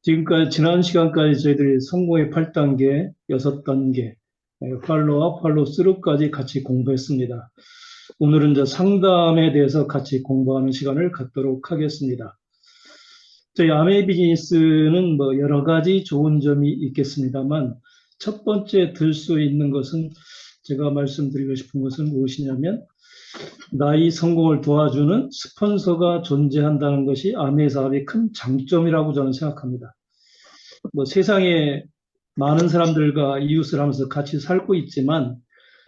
지금까지 지난 시간까지 저희들이 성공의 8단계, 6단계, 팔로와 팔로 스루까지 같이 공부했습니다. 오늘은 이제 상담에 대해서 같이 공부하는 시간을 갖도록 하겠습니다. 저희 아메이 비즈니스는 뭐 여러 가지 좋은 점이 있겠습니다만 첫 번째 들 수 있는 것은 제가 말씀드리고 싶은 것은 무엇이냐면 나의 성공을 도와주는 스폰서가 존재한다는 것이 아메이 사업의 큰 장점이라고 저는 생각합니다. 뭐 세상에 많은 사람들과 이웃을 하면서 같이 살고 있지만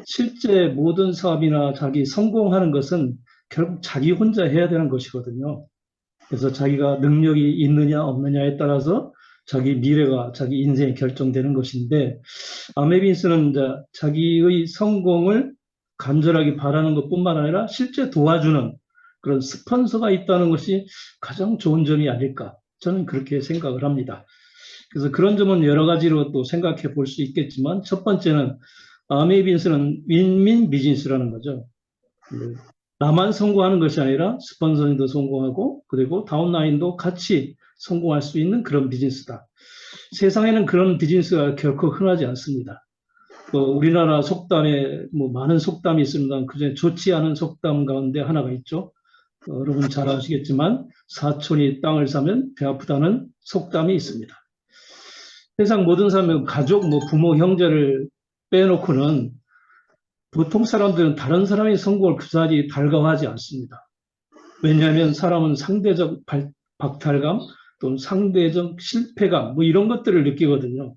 실제 모든 사업이나 자기 성공하는 것은 결국 자기 혼자 해야 되는 것이거든요. 그래서 자기가 능력이 있느냐 없느냐에 따라서 자기 미래가 자기 인생이 결정되는 것인데 아메빈스는 이제 자기의 성공을 간절하게 바라는 것뿐만 아니라 실제 도와주는 그런 스폰서가 있다는 것이 가장 좋은 점이 아닐까 저는 그렇게 생각을 합니다. 그래서 그런 점은 여러 가지로 또 생각해 볼 수 있겠지만 첫 번째는 아메이빈스는 윈윈 비즈니스라는 거죠. 나만 성공하는 것이 아니라 스폰서님도 성공하고 그리고 다운라인도 같이 성공할 수 있는 그런 비즈니스다. 세상에는 그런 비즈니스가 결코 흔하지 않습니다. 우리나라 속담에 뭐 많은 속담이 있습니다. 그중에 좋지 않은 속담 가운데 하나가 있죠. 여러분 잘 아시겠지만 사촌이 땅을 사면 배 아프다는 속담이 있습니다. 세상 모든 사람은 가족, 뭐 부모, 형제를 빼놓고는 보통 사람들은 다른 사람의 성공을 그다지 달가워하지 않습니다. 왜냐하면 사람은 상대적 박탈감 또는 상대적 실패감 뭐 이런 것들을 느끼거든요.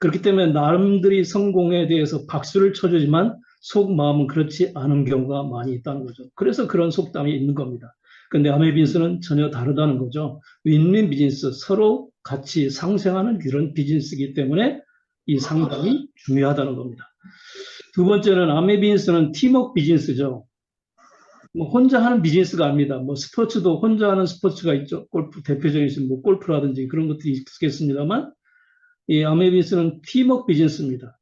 그렇기 때문에 남들이 성공에 대해서 박수를 쳐주지만 속마음은 그렇지 않은 경우가 많이 있다는 거죠. 그래서 그런 속담이 있는 겁니다. 근데 아메빈스는 전혀 다르다는 거죠. 윈윈 비즈니스, 서로 같이 상생하는 그런 비즈니스이기 때문에 이 상담이 중요하다는 겁니다. 두 번째는 아메빈스는 팀워크 비즈니스죠. 뭐 혼자 하는 비즈니스가 아닙니다. 뭐 스포츠도 혼자 하는 스포츠가 있죠. 골프 대표적인 뭐 골프라든지 그런 것들이 있겠습니다만 이 아메빈스는 팀워크 비즈니스입니다.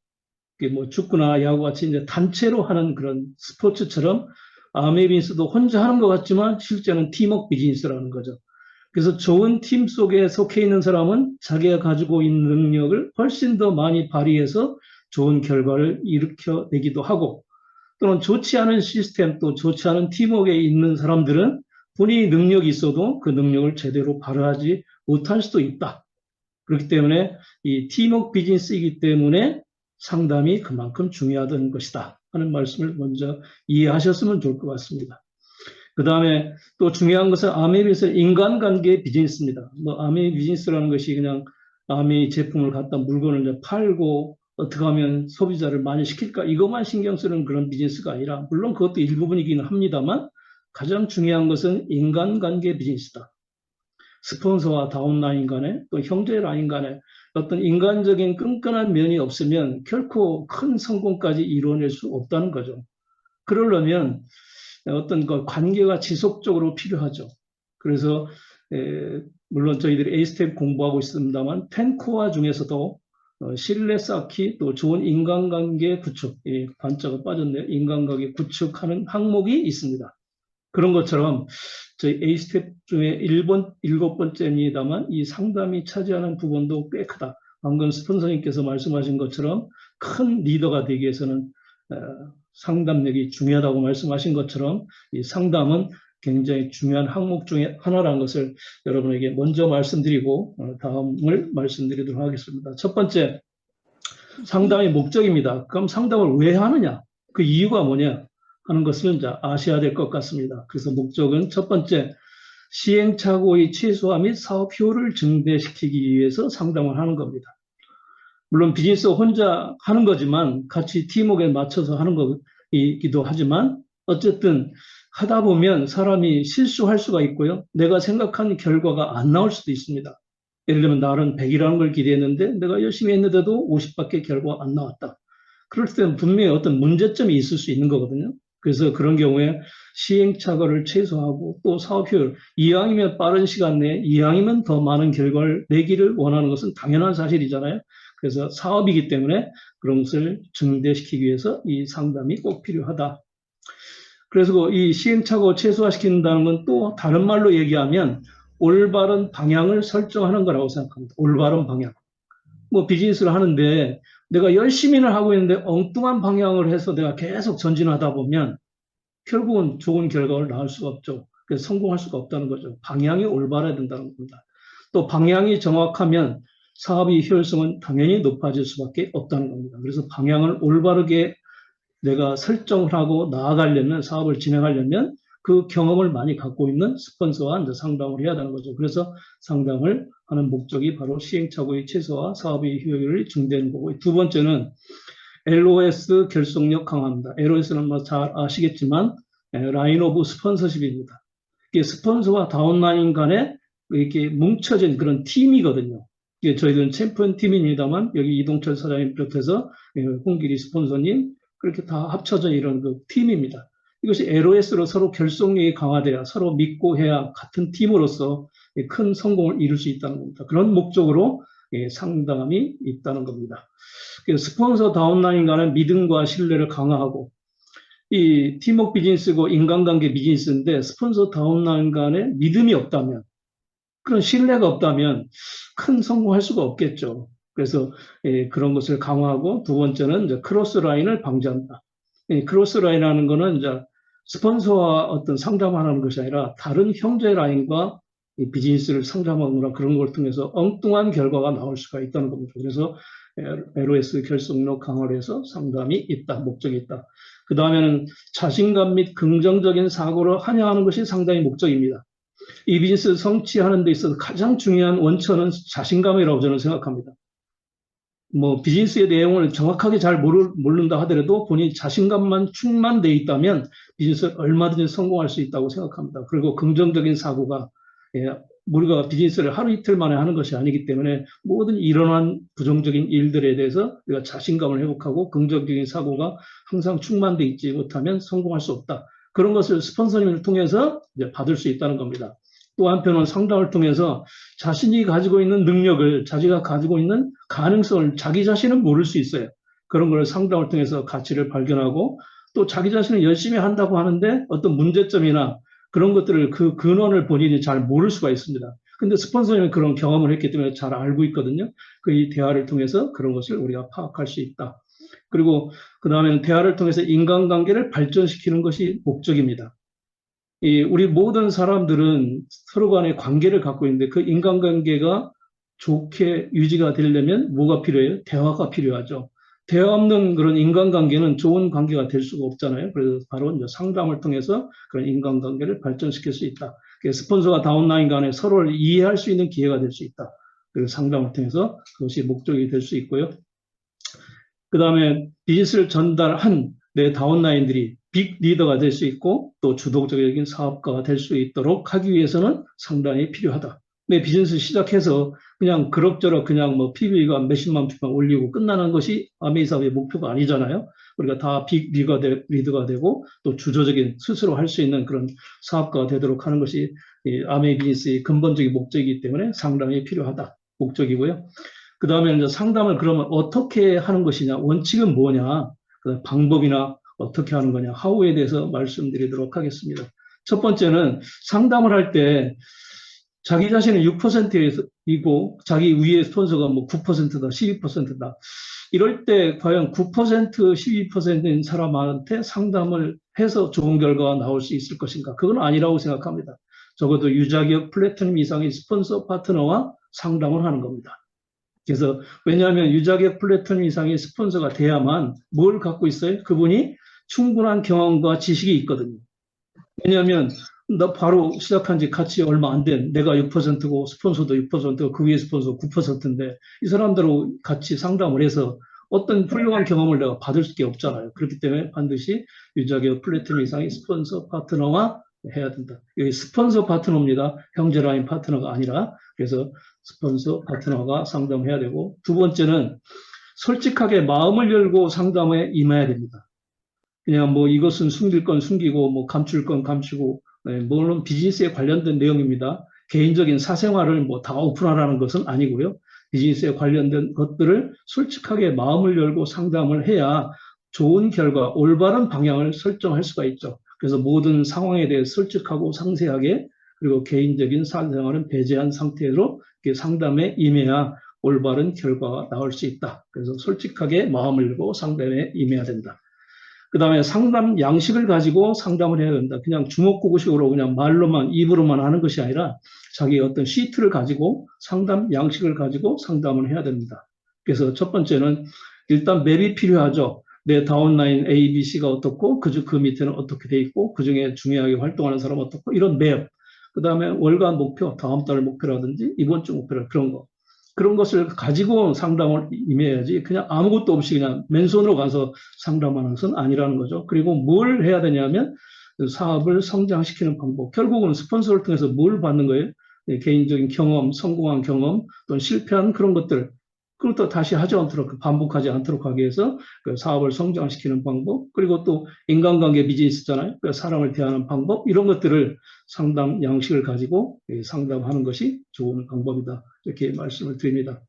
뭐 축구나 야구 같이 이제 단체로 하는 그런 스포츠처럼 아메빈스도 혼자 하는 것 같지만 실제는 팀워크 비즈니스라는 거죠. 그래서 좋은 팀 속에 속해 있는 사람은 자기가 가지고 있는 능력을 훨씬 더 많이 발휘해서 좋은 결과를 일으켜내기도 하고 또는 좋지 않은 시스템 또 좋지 않은 팀워크에 있는 사람들은 본인이 능력이 있어도 그 능력을 제대로 발휘하지 못할 수도 있다. 그렇기 때문에 이 팀워크 비즈니스이기 때문에 상담이 그만큼 중요하다는 것이다 하는 말씀을 먼저 이해하셨으면 좋을 것 같습니다. 그 다음에 또 중요한 것은 아메이 비즈니스 인간관계 비즈니스입니다. 뭐 아메이 비즈니스라는 것이 그냥 아메이 제품을 갖다 물건을 이제 팔고 어떻게 하면 소비자를 많이 시킬까 이것만 신경 쓰는 그런 비즈니스가 아니라 물론 그것도 일부분이기는 합니다만 가장 중요한 것은 인간관계 비즈니스다. 스폰서와 다운라인 간에 또 형제 라인 간에 어떤 인간적인 끈끈한 면이 없으면 결코 큰 성공까지 이루어낼 수 없다는 거죠. 그러려면 어떤 그 관계가 지속적으로 필요하죠. 그래서 물론 저희들이 A스텝 공부하고 있습니다만 10코어 중에서도 신뢰 쌓기 또 좋은 인간관계 구축, 관자가 빠졌네요. 인간관계 구축하는 항목이 있습니다. 그런 것처럼 저희 A스텝 중에 7번째입니다만 이 상담이 차지하는 부분도 꽤 크다. 방금 스폰서님께서 말씀하신 것처럼 큰 리더가 되기 위해서는 상담력이 중요하다고 말씀하신 것처럼 이 상담은 굉장히 중요한 항목 중에 하나라는 것을 여러분에게 먼저 말씀드리고 다음을 말씀드리도록 하겠습니다. 첫 번째, 상담의 목적입니다. 그럼 상담을 왜 하느냐? 그 이유가 뭐냐? 하는 것을 이제 아셔야 될 것 같습니다. 그래서 목적은 첫 번째, 시행착오의 최소화 및 사업 효율을 증대시키기 위해서 상담을 하는 겁니다. 물론 비즈니스 혼자 하는 거지만 같이 팀워크에 맞춰서 하는 거이기도 하지만 어쨌든 하다 보면 사람이 실수할 수가 있고요. 내가 생각한 결과가 안 나올 수도 있습니다. 예를 들면 나는 100이라는 걸 기대했는데 내가 열심히 했는데도 50밖에 결과가 안 나왔다. 그럴 때는 분명히 어떤 문제점이 있을 수 있는 거거든요. 그래서 그런 경우에 시행착오를 최소화하고 또 사업 효율, 이왕이면 빠른 시간 내에 이왕이면 더 많은 결과를 내기를 원하는 것은 당연한 사실이잖아요. 그래서 사업이기 때문에 그런 것을 증대시키기 위해서 이 상담이 꼭 필요하다. 그래서 이 시행착오 최소화시킨다는 건 또 다른 말로 얘기하면 올바른 방향을 설정하는 거라고 생각합니다. 올바른 방향. 뭐 비즈니스를 하는데 내가 열심히는 하고 있는데 엉뚱한 방향을 해서 내가 계속 전진하다 보면 결국은 좋은 결과를 낳을 수가 없죠. 그래서 성공할 수가 없다는 거죠. 방향이 올바라야 된다는 겁니다. 또 방향이 정확하면 사업의 효율성은 당연히 높아질 수밖에 없다는 겁니다. 그래서 방향을 올바르게 내가 설정을 하고 나아가려면, 사업을 진행하려면 그 경험을 많이 갖고 있는 스폰서와 이제 상담을 해야 되는 거죠. 그래서 상담을 하는 목적이 바로 시행착오의 최소화, 사업의 효율을 증대하는 거고, 두 번째는 LOS 결속력 강화입니다. LOS는 뭐 잘 아시겠지만 라인 오브 스폰서십입니다. 이게 스폰서와 다운라인 간에 이렇게 뭉쳐진 그런 팀이거든요. 이게 저희들은 챔피언 팀입니다만 여기 이동철 사장님 비롯해서 홍길이 스폰서님 그렇게 다 합쳐져 이런 그 팀입니다. 이것이 LOS로 서로 결속력이 강화돼야 서로 믿고 해야 같은 팀으로서 큰 성공을 이룰 수 있다는 겁니다. 그런 목적으로 상담이 있다는 겁니다. 스폰서 다운라인 간의 믿음과 신뢰를 강화하고 이 팀워크 비즈니스고 인간관계 비즈니스인데 스폰서 다운라인 간에 믿음이 없다면 그런 신뢰가 없다면 큰 성공할 수가 없겠죠. 그래서 그런 것을 강화하고 두 번째는 이제 크로스라인을 방지한다. 크로스라인이라는 거는 이제 스폰서와 어떤 상담하는 것이 아니라 다른 형제 라인과 비즈니스를 상담하거나 그런 걸 통해서 엉뚱한 결과가 나올 수가 있다는 겁니다. 그래서 LOS 결속력 강화를 해서 상담이 있다, 목적이 있다. 그 다음에는 자신감 및 긍정적인 사고를 환영하는 것이 상담의 목적입니다. 이 비즈니스 성취하는 데 있어서 가장 중요한 원천은 자신감이라고 저는 생각합니다. 뭐 비즈니스의 내용을 정확하게 잘 모른다 하더라도 본인이 자신감만 충만되어 있다면 비즈니스를 얼마든지 성공할 수 있다고 생각합니다. 그리고 긍정적인 사고가 우리가 비즈니스를 하루 이틀 만에 하는 것이 아니기 때문에 모든 일어난 부정적인 일들에 대해서 우리가 자신감을 회복하고 긍정적인 사고가 항상 충만되어 있지 못하면 성공할 수 없다. 그런 것을 스폰서님을 통해서 이제 받을 수 있다는 겁니다. 또 한편은 상담을 통해서 자신이 가지고 있는 능력을, 자기가 가지고 있는 가능성을 자기 자신은 모를 수 있어요. 그런 걸 상담을 통해서 가치를 발견하고 또 자기 자신은 열심히 한다고 하는데 어떤 문제점이나 그런 것들을 그 근원을 본인이 잘 모를 수가 있습니다. 근데 스폰서님은 그런 경험을 했기 때문에 잘 알고 있거든요. 그 이 대화를 통해서 그런 것을 우리가 파악할 수 있다. 그리고 그 다음에는 대화를 통해서 인간관계를 발전시키는 것이 목적입니다. 우리 모든 사람들은 서로 간의 관계를 갖고 있는데 그 인간관계가 좋게 유지가 되려면 뭐가 필요해요? 대화가 필요하죠. 대화 없는 그런 인간관계는 좋은 관계가 될 수가 없잖아요. 그래서 바로 이제 상담을 통해서 그런 인간관계를 발전시킬 수 있다. 스폰서와 다운라인 간에 서로를 이해할 수 있는 기회가 될 수 있다. 그래서 상담을 통해서 그것이 목적이 될 수 있고요. 그 다음에 비즈니스를 전달한 내 다운라인들이 빅 리더가 될 수 있고 또 주도적인 사업가가 될 수 있도록 하기 위해서는 상당히 필요하다. 내 비즈니스 시작해서 그냥 그럭저럭 그냥 뭐 PB가 몇십만 표만 올리고 끝나는 것이 아메이 사업의 목표가 아니잖아요. 우리가 다 빅 리더가 되고 또 주도적인 스스로 할 수 있는 그런 사업가가 되도록 하는 것이 아메이 비즈니스의 근본적인 목적이기 때문에 상당히 필요하다. 목적이고요. 그 다음에 이제 상담을 그러면 어떻게 하는 것이냐, 원칙은 뭐냐, 방법이나 어떻게 하는 거냐, 하우에 대해서 말씀드리도록 하겠습니다. 첫 번째는 상담을 할 때 자기 자신은 6%이고 자기 위에 스폰서가 뭐 9%다, 12%다. 이럴 때 과연 9%, 12%인 사람한테 상담을 해서 좋은 결과가 나올 수 있을 것인가? 그건 아니라고 생각합니다. 적어도 유자기업 플래티넘 이상의 스폰서 파트너와 상담을 하는 겁니다. 그래서 왜냐하면 유자기업 플래티넘 이상의 스폰서가 돼야만 뭘 갖고 있어요? 그분이 충분한 경험과 지식이 있거든요. 왜냐하면 나 바로 시작한 지 같이 얼마 안 된 내가 6%고 스폰서도 6%고 그 위에 스폰서 9%인데 이 사람들하고 같이 상담을 해서 어떤 훌륭한 경험을 내가 받을 수밖에 없잖아요. 그렇기 때문에 반드시 유자기업 플래티넘 이상의 스폰서 파트너와 해야 된다. 여기 스폰서 파트너입니다. 형제라인 파트너가 아니라. 그래서 스폰서 파트너가 상담해야 되고, 두 번째는 솔직하게 마음을 열고 상담에 임해야 됩니다. 그냥 뭐 이것은 숨길 건 숨기고 뭐 감출 건 감추고, 물론 비즈니스에 관련된 내용입니다. 개인적인 사생활을 뭐 다 오픈하라는 것은 아니고요. 비즈니스에 관련된 것들을 솔직하게 마음을 열고 상담을 해야 좋은 결과, 올바른 방향을 설정할 수가 있죠. 그래서 모든 상황에 대해 솔직하고 상세하게 그리고 개인적인 사생활은 배제한 상태로 상담에 임해야 올바른 결과가 나올 수 있다. 그래서 솔직하게 마음을 열고 상담에 임해야 된다. 그 다음에 상담 양식을 가지고 상담을 해야 된다. 그냥 주먹구구식으로 그냥 말로만, 입으로만 하는 것이 아니라 자기의 어떤 시트를 가지고 상담 양식을 가지고 상담을 해야 됩니다. 그래서 첫 번째는 일단 맵이 필요하죠. 내 다운라인 A, B, C가 어떻고 그 밑에는 어떻게 돼 있고 그중에 중요하게 활동하는 사람은 어떻고 이런 맵. 그 다음에 월간 목표, 다음 달 목표라든지 이번 주 목표 그런 거. 그런 것을 가지고 상담을 임해야지 그냥 아무것도 없이 그냥 맨손으로 가서 상담하는 것은 아니라는 거죠. 그리고 뭘 해야 되냐면 사업을 성장시키는 방법. 결국은 스폰서를 통해서 뭘 받는 거예요? 개인적인 경험, 성공한 경험, 또 실패한 그런 것들. 그것도 다시 하지 않도록, 반복하지 않도록 하기 위해서 그 사업을 성장시키는 방법, 그리고 또 인간관계 비즈니스잖아요. 그 사람을 대하는 방법, 이런 것들을 상담 양식을 가지고 상담하는 것이 좋은 방법이다. 이렇게 말씀을 드립니다.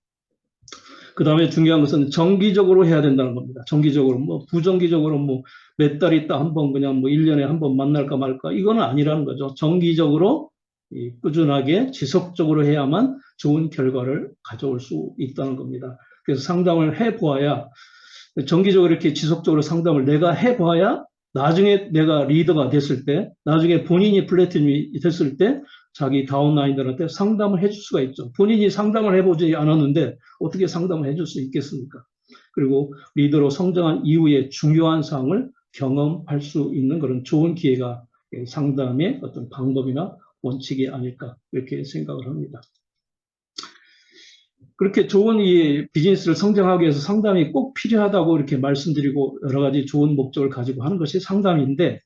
그 다음에 중요한 것은 정기적으로 해야 된다는 겁니다. 정기적으로, 뭐, 부정기적으로 뭐, 몇 달 있다 한 번 그냥 뭐, 1년에 한 번 만날까 말까, 이거는 아니라는 거죠. 정기적으로 꾸준하게 지속적으로 해야만 좋은 결과를 가져올 수 있다는 겁니다. 그래서 상담을 해보아야, 정기적으로 이렇게 지속적으로 상담을 내가 해봐야 나중에 내가 리더가 됐을 때, 나중에 본인이 플래티넘이 됐을 때 자기 다운라인들한테 상담을 해줄 수가 있죠. 본인이 상담을 해보지 않았는데 어떻게 상담을 해줄 수 있겠습니까? 그리고 리더로 성장한 이후에 중요한 사항을 경험할 수 있는 그런 좋은 기회가 상담의 어떤 방법이나 원칙이 아닐까 이렇게 생각을 합니다. 그렇게 좋은 이 비즈니스를 성장하기 위해서 상담이 꼭 필요하다고 이렇게 말씀드리고 여러 가지 좋은 목적을 가지고 하는 것이 상담인데,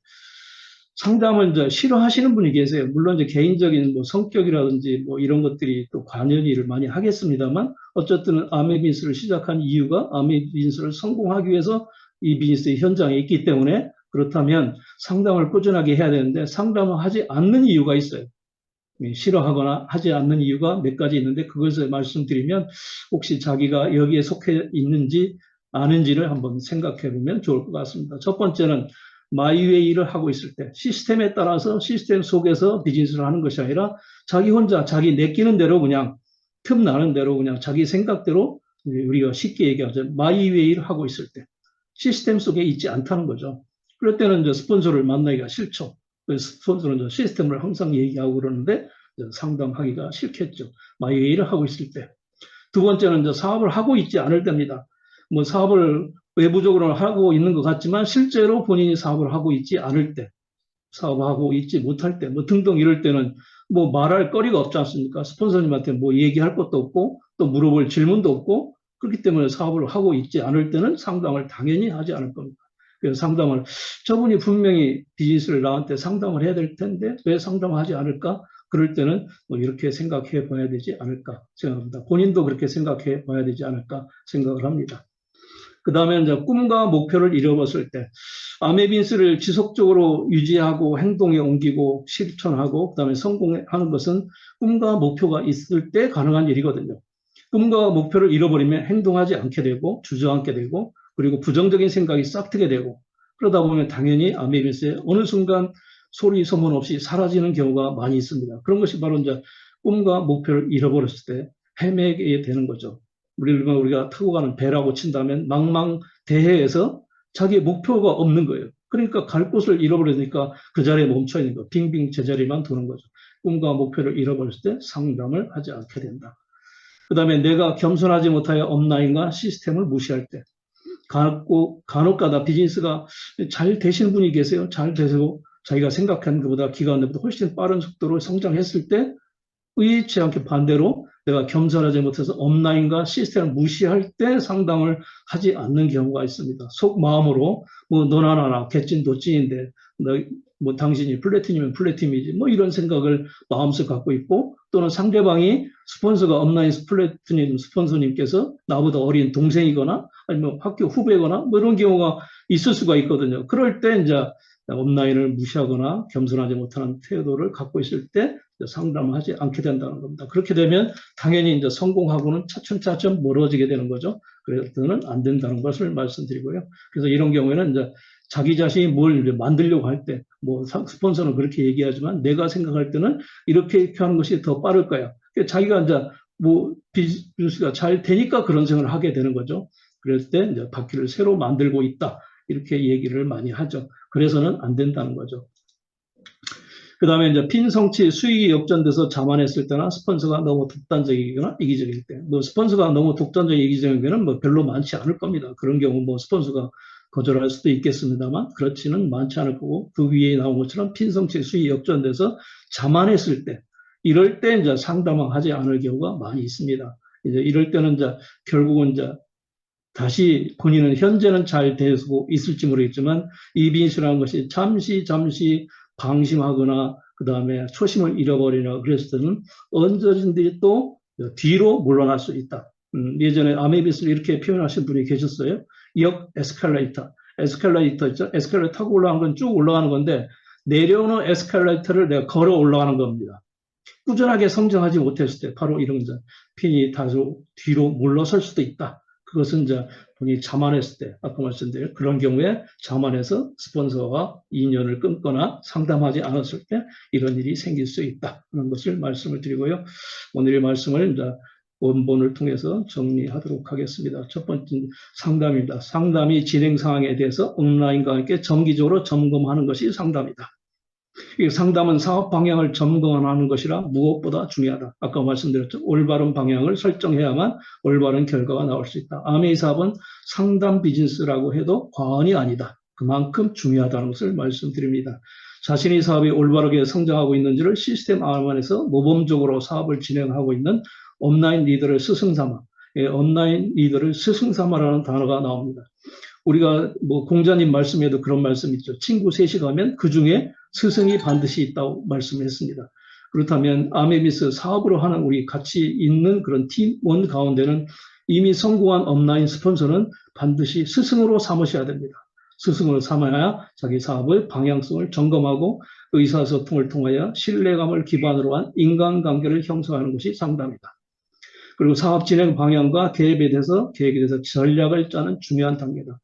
상담을 이제 싫어하시는 분이 계세요. 물론 이제 개인적인 뭐 성격이라든지 뭐 이런 것들이 또 관여를 많이 하겠습니다만, 어쨌든 아메 비즈니스를 시작한 이유가 아메 비즈니스를 성공하기 위해서 이 비즈니스의 현장에 있기 때문에, 그렇다면 상담을 꾸준하게 해야 되는데 상담을 하지 않는 이유가 있어요. 싫어하거나 하지 않는 이유가 몇 가지 있는데, 그것을 말씀드리면 혹시 자기가 여기에 속해 있는지 아는지를 한번 생각해 보면 좋을 것 같습니다. 첫 번째는 마이웨이를 하고 있을 때 시스템에 따라서 시스템 속에서 비즈니스를 하는 것이 아니라 자기 혼자 자기 내끼는 대로 그냥 틈나는 대로 그냥 자기 생각대로, 우리가 쉽게 얘기하죠, 마이웨이를 하고 있을 때 시스템 속에 있지 않다는 거죠. 그럴 때는 이제 스폰서를 만나기가 싫죠. 스폰서는 시스템을 항상 얘기하고 그러는데 상담하기가 싫겠죠. 마이웨이를 하고 있을 때. 두 번째는 이제 사업을 하고 있지 않을 때입니다. 뭐 사업을 외부적으로 하고 있는 것 같지만 실제로 본인이 사업을 하고 있지 않을 때, 사업하고 있지 못할 때, 뭐 등등 이럴 때는 뭐 말할 거리가 없지 않습니까? 스폰서님한테 뭐 얘기할 것도 없고 또 물어볼 질문도 없고, 그렇기 때문에 사업을 하고 있지 않을 때는 상담을 당연히 하지 않을 겁니다. 그래서 상담을, 저분이 분명히 비즈니스를 나한테 상담을 해야 될 텐데 왜 상담을 하지 않을까? 그럴 때는 뭐 이렇게 생각해 봐야 되지 않을까 생각합니다. 본인도 그렇게 생각해 봐야 되지 않을까 생각을 합니다. 그 다음에 이제 꿈과 목표를 잃어버렸을 때, 아메빈스를 지속적으로 유지하고 행동에 옮기고 실천하고 그 다음에 성공하는 것은 꿈과 목표가 있을 때 가능한 일이거든요. 꿈과 목표를 잃어버리면 행동하지 않게 되고 주저앉게 되고, 그리고 부정적인 생각이 싹트게 되고, 그러다 보면 당연히 아메빈스에 어느 순간 소리 소문 없이 사라지는 경우가 많이 있습니다. 그런 것이 바로 이제 꿈과 목표를 잃어버렸을 때 헤매게 되는 거죠. 우리가 타고 가는 배라고 친다면 망망대해에서 자기의 목표가 없는 거예요. 그러니까 갈 곳을 잃어버리니까 그 자리에 멈춰 있는 거, 빙빙 제자리만 도는 거죠. 꿈과 목표를 잃어버렸을 때 상담을 하지 않게 된다. 그 다음에 내가 겸손하지 못하여 업라인과 시스템을 무시할 때, 간혹가다 비즈니스가 잘 되시는 분이 계세요. 잘 되시고 자기가 생각한 것보다 기간 내보다 훨씬 빠른 속도로 성장했을 때 의치 않게 반대로 내가 겸손하지 못해서 업라인과 시스템을 무시할 때 상담을 하지 않는 경우가 있습니다. 속마음으로 뭐 너나 나나 개찐도찐인데 뭐 당신이 플래티넘이면 플래티넘이지 뭐 이런 생각을 마음속에 갖고 있고, 또는 상대방이 스폰서가 업라인 플래티넘 스폰서님께서 나보다 어린 동생이거나 아니면 학교 후배거나 뭐 이런 경우가 있을 수가 있거든요. 그럴 때 이제 업라인을 무시하거나 겸손하지 못하는 태도를 갖고 있을 때 상담을 하지 않게 된다는 겁니다. 그렇게 되면 당연히 이제 성공하고는 차츰차츰 멀어지게 되는 거죠. 그래서는 안 된다는 것을 말씀드리고요. 그래서 이런 경우에는 이제 자기 자신이 뭘 만들려고 할 때, 뭐 스폰서는 그렇게 얘기하지만 내가 생각할 때는 이렇게 하는 것이 더 빠를 거야. 그러니까 자기가 이제 뭐 비즈니스가 잘 되니까 그런 생각을 하게 되는 거죠. 그럴 때 이제 바퀴를 새로 만들고 있다. 이렇게 얘기를 많이 하죠. 그래서는 안 된다는 거죠. 그 다음에 이제 핀성치 수익이 역전돼서 자만했을 때나 스폰서가 너무 독단적이거나 이기적일 때, 뭐 스폰서가 너무 독단적이고 이기적일 때는 뭐 별로 많지 않을 겁니다. 그런 경우 뭐 스폰서가 거절할 수도 있겠습니다만 그렇지는 많지 않을 거고, 그 위에 나온 것처럼 핀성치 수익이 역전돼서 자만했을 때, 이럴 때 이제 상담하지 않을 경우가 많이 있습니다. 이제 이럴 때는 이제 결국은 이제 다시 본인은 현재는 잘 되고 있을지 모르겠지만 이 빈수라는 것이 잠시 방심하거나 그 다음에 초심을 잃어버리나 그랬을 때는 언제든지 또 뒤로 물러날 수 있다. 예전에 아메비스를 이렇게 표현하신 분이 계셨어요. 역 에스컬레이터. 에스컬레이터 있죠? 에스컬레이터 타고 올라가는 건 쭉 올라가는 건데 내려오는 에스컬레이터를 내가 걸어 올라가는 겁니다. 꾸준하게 성장하지 못했을 때 바로 이런 이제 핀이 다소 뒤로 물러설 수도 있다. 그것은 이제 본인이 자만했을 때, 아까 말씀드린 그런 경우에 자만해서 스폰서와 인연을 끊거나 상담하지 않았을 때 이런 일이 생길 수 있다. 그런 것을 말씀을 드리고요. 오늘의 말씀을 이제 원본을 통해서 정리하도록 하겠습니다. 첫 번째 상담입니다. 상담이 진행 상황에 대해서 온라인과 함께 정기적으로 점검하는 것이 상담이다. 이 상담은 사업 방향을 점검하는 것이라 무엇보다 중요하다. 아까 말씀드렸죠. 올바른 방향을 설정해야만 올바른 결과가 나올 수 있다. 아메이 사업은 상담 비즈니스라고 해도 과언이 아니다. 그만큼 중요하다는 것을 말씀드립니다. 자신의 사업이 올바르게 성장하고 있는지를 시스템 안에서 모범적으로 사업을 진행하고 있는 온라인 리더를 스승삼아, 온라인 리더를 스승삼아라는 단어가 나옵니다. 우리가 뭐 공자님 말씀에도 그런 말씀 있죠. 친구 셋이 가면 그 중에 스승이 반드시 있다고 말씀했습니다. 그렇다면 아메비스 사업으로 하는 우리 같이 있는 그런 팀원 가운데는 이미 성공한 온라인 스폰서는 반드시 스승으로 삼으셔야 됩니다. 스승으로 삼아야 자기 사업의 방향성을 점검하고 의사소통을 통하여 신뢰감을 기반으로 한 인간관계를 형성하는 것이 상담이다. 그리고 사업 진행 방향과 계획에 대해서 전략을 짜는 중요한 단계다.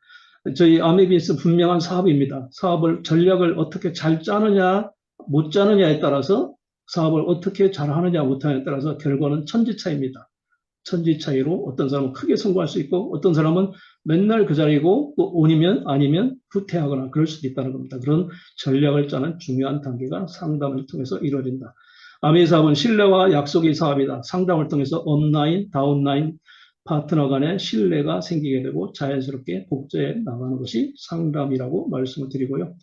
저희 아메비스 분명한 사업입니다. 사업을 전략을 어떻게 잘 짜느냐 못 짜느냐에 따라서 사업을 어떻게 잘 하느냐 못하느냐에 따라서 결과는 천지차이입니다. 천지차이로 어떤 사람은 크게 성공할 수 있고 어떤 사람은 맨날 그 자리고 또 온이면 아니면 후퇴하거나 그럴 수도 있다는 겁니다. 그런 전략을 짜는 중요한 단계가 상담을 통해서 이루어진다. 아메이 사업은 신뢰와 약속의 사업이다. 상담을 통해서 온라인, 다운라인 파트너 간의 신뢰가 생기게 되고 자연스럽게 복제해 나가는 것이 상담이라고 말씀을 드리고요.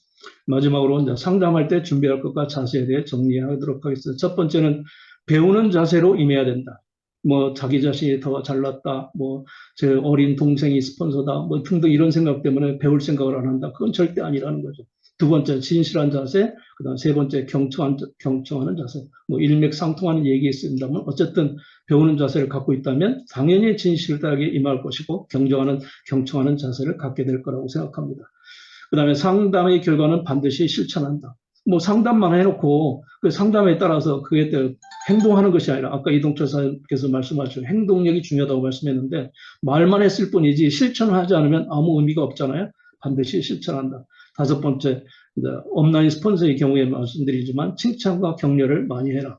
마지막으로 이제 상담할 때 준비할 것과 자세에 대해 정리하도록 하겠습니다. 첫 번째는 배우는 자세로 임해야 된다. 뭐 자기 자신이 더 잘났다, 뭐 제 어린 동생이 스폰서다, 뭐 등등 이런 생각 때문에 배울 생각을 안 한다. 그건 절대 아니라는 거죠. 두 번째 진실한 자세, 그다음 세 번째 경청하는 자세. 뭐 일맥상통하는 얘기 있습니다만 어쨌든 배우는 자세를 갖고 있다면 당연히 진실되게 임할 것이고 경청하는 자세를 갖게 될 거라고 생각합니다. 그다음에 상담의 결과는 반드시 실천한다. 뭐 상담만 해놓고 그 상담에 따라서 그에 대해 행동하는 것이 아니라 아까 이동철 사님께서 말씀하신 행동력이 중요하다고 말씀했는데 말만 했을 뿐이지 실천을 하지 않으면 아무 의미가 없잖아요. 반드시 실천한다. 다섯 번째, 온라인 스폰서의 경우에 말씀드리지만 칭찬과 격려를 많이 해라.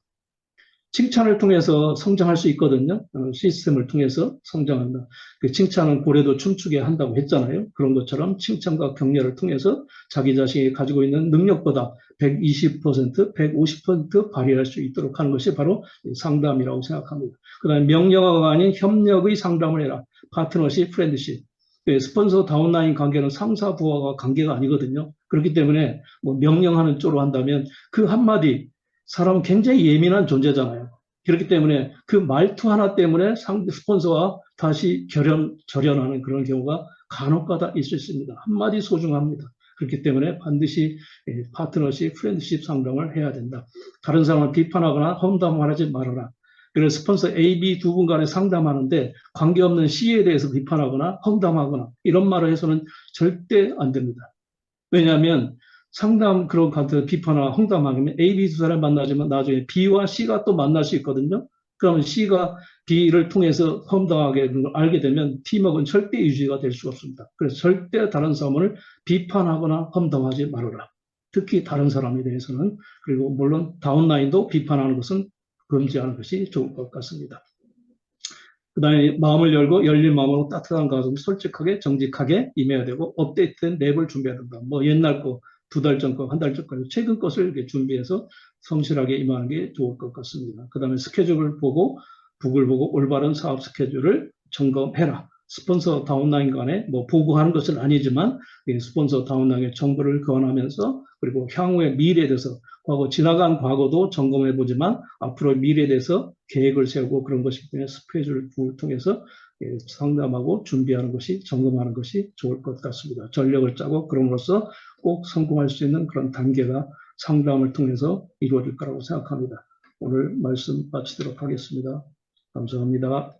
칭찬을 통해서 성장할 수 있거든요. 시스템을 통해서 성장한다. 그 칭찬은 고래도 춤추게 한다고 했잖아요. 그런 것처럼 칭찬과 격려를 통해서 자기 자신이 가지고 있는 능력보다 120%, 150% 발휘할 수 있도록 하는 것이 바로 상담이라고 생각합니다. 그 다음에 명령어가 아닌 협력의 상담을 해라. 파트너십, 프렌드십. 스폰서 다운라인 관계는 상사 부하가 관계가 아니거든요. 그렇기 때문에 뭐 명령하는 쪽으로 한다면 그 한마디 사람은 굉장히 예민한 존재잖아요. 그렇기 때문에 그 말투 하나 때문에 스폰서와 다시 절연하는 그런 경우가 간혹가다 있을 수 있습니다. 한마디 소중합니다. 그렇기 때문에 반드시 파트너십, 프렌드십 상담을 해야 된다. 다른 사람을 비판하거나 험담하지 말아라. 그래서 스폰서 A, B 두 분 간에 상담하는데 관계없는 C에 대해서 비판하거나 험담하거나 이런 말을 해서는 절대 안 됩니다. 왜냐하면 상담 그런 관계에서 비판하거나 험담하면 A, B 두 사람 만나지만 나중에 B와 C가 또 만날 수 있거든요. 그러면 C가 B를 통해서 험담하게 된 걸 알게 되면 팀워크는 절대 유지가 될 수가 없습니다. 그래서 절대 다른 사람을 비판하거나 험담하지 말아라. 특히 다른 사람에 대해서는. 그리고 물론 다운라인도 비판하는 것은 금지하는 것이 좋을 것 같습니다. 그 다음에 마음을 열고 열린 마음으로 따뜻한 가슴 솔직하게 정직하게 임해야 되고 업데이트된 랩을 준비해야 된다. 뭐 옛날 거, 2달 전 거, 1달 전 거, 최근 것을 이렇게 준비해서 성실하게 임하는 게 좋을 것 같습니다. 그 다음에 스케줄을 보고 북을 보고 올바른 사업 스케줄을 점검해라. 스폰서 다운라인 간에 뭐 보고하는 것은 아니지만 스폰서 다운라인의 정보를 교환하면서 그리고 향후의 미래에 대해서 지나간 과거도 점검해 보지만 앞으로 미래에 대해서 계획을 세우고 그런 것이기 때문에 스케줄을 통해서 상담하고 준비하는 것이 점검하는 것이 좋을 것 같습니다. 전력을 짜고 그럼으로써 꼭 성공할 수 있는 그런 단계가 상담을 통해서 이루어질 거라고 생각합니다. 오늘 말씀 마치도록 하겠습니다. 감사합니다.